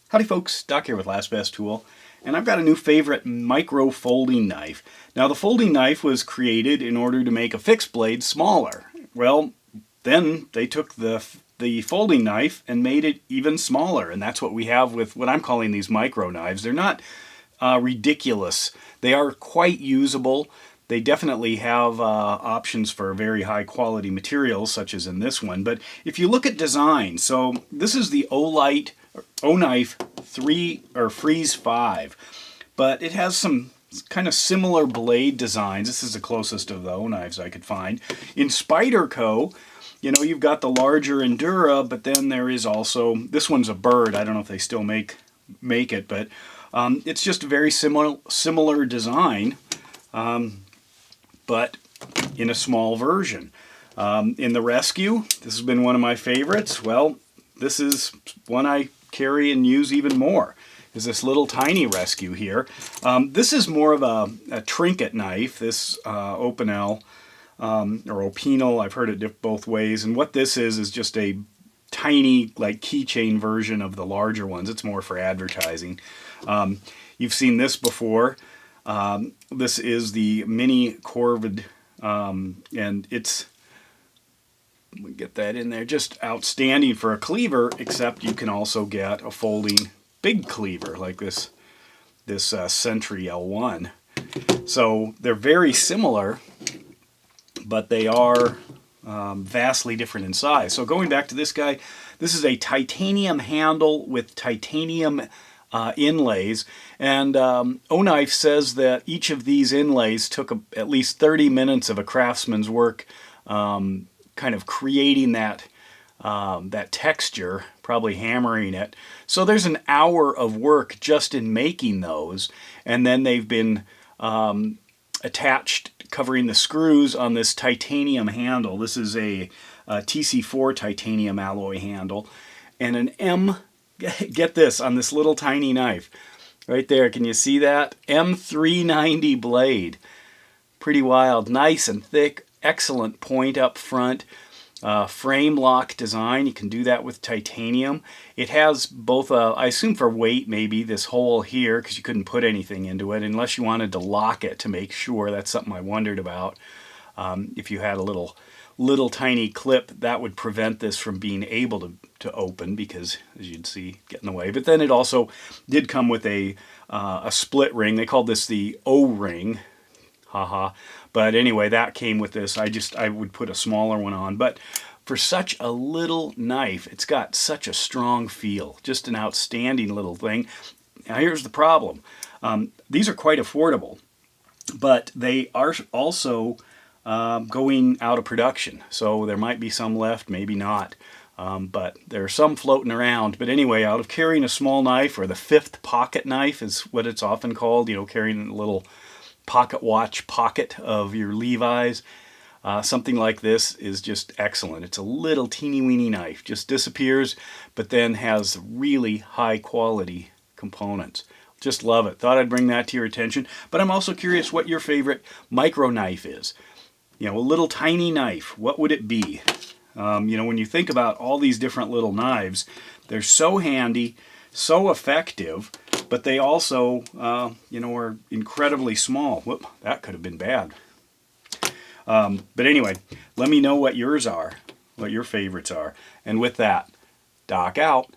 Howdy folks, Doc here with Last Best Tool, and I've got a new favorite micro folding knife. Now the folding knife was created in order to make a fixed blade smaller. Well, then they took the folding knife and made it even smaller, and that's what we have with what I'm calling these micro knives. They're not ridiculous. They are quite usable. They definitely have options for very high quality materials, such as in this one. But if you look at design, so this is the Oknife Freeze 5, but it has some kind of similar blade designs. This is the closest of the Oknives I could find. In Spyderco, you know, you've got the larger Endura, but then there is also, this one's a bird. I don't know if they still make it, but it's just a very similar design. But in a small version. In the Rescue, this has been one of my favorites. Well, this is one I carry and use even more, is this little tiny Rescue here. This is more of a trinket knife, this Opinel, or Opinel, I've heard it both ways. And what this is just a tiny, like, keychain version of the larger ones. It's more for advertising. You've seen this before. This is the mini Corvid, and it's, let me get that in there, just outstanding for a cleaver, except you can also get a folding big cleaver like this Sentry L1. So they're very similar, but they are vastly different in size. So going back to this guy, this is a titanium handle with titanium inlays, and Oknife says that each of these inlays took at least 30 minutes of a craftsman's work, kind of creating that texture, probably hammering it. So there's an hour of work just in making those, and then they've been attached, covering the screws on this titanium handle. This is a TC4 titanium alloy handle, and an get this, on this little tiny knife. Right there, can you see that? M390 blade. Pretty wild. Nice and thick, excellent point up front. Frame lock design, you can do that with titanium. It has both, I assume for weight maybe, this hole here, because you couldn't put anything into it unless you wanted to lock it to make sure. That's something I wondered about. If you had a little tiny clip, that would prevent this from being able to open, because as you'd see, get in the way. But then it also did come with a split ring. They called this the O-ring. Haha. But anyway, that came with this. I would put a smaller one on. But for such a little knife, it's got such a strong feel. Just an outstanding little thing. Now here's the problem. These are quite affordable, but they are also going out of production. So there might be some left, maybe not. But there are some floating around. But anyway, out of carrying a small knife, or the fifth pocket knife is what it's often called, you know, carrying a little pocket watch pocket of your Levi's, something like this is just excellent. It's a little teeny weeny knife, just disappears, but then has really high quality components. Just love it. Thought I'd bring that to your attention. But I'm also curious what your favorite micro knife is. You know, a little tiny knife, what would it be? You know, when you think about all these different little knives, they're so handy, so effective, but they also, you know, are incredibly small. Whoop, that could have been bad. But anyway, let me know what yours are, what your favorites are. And with that, Doc out.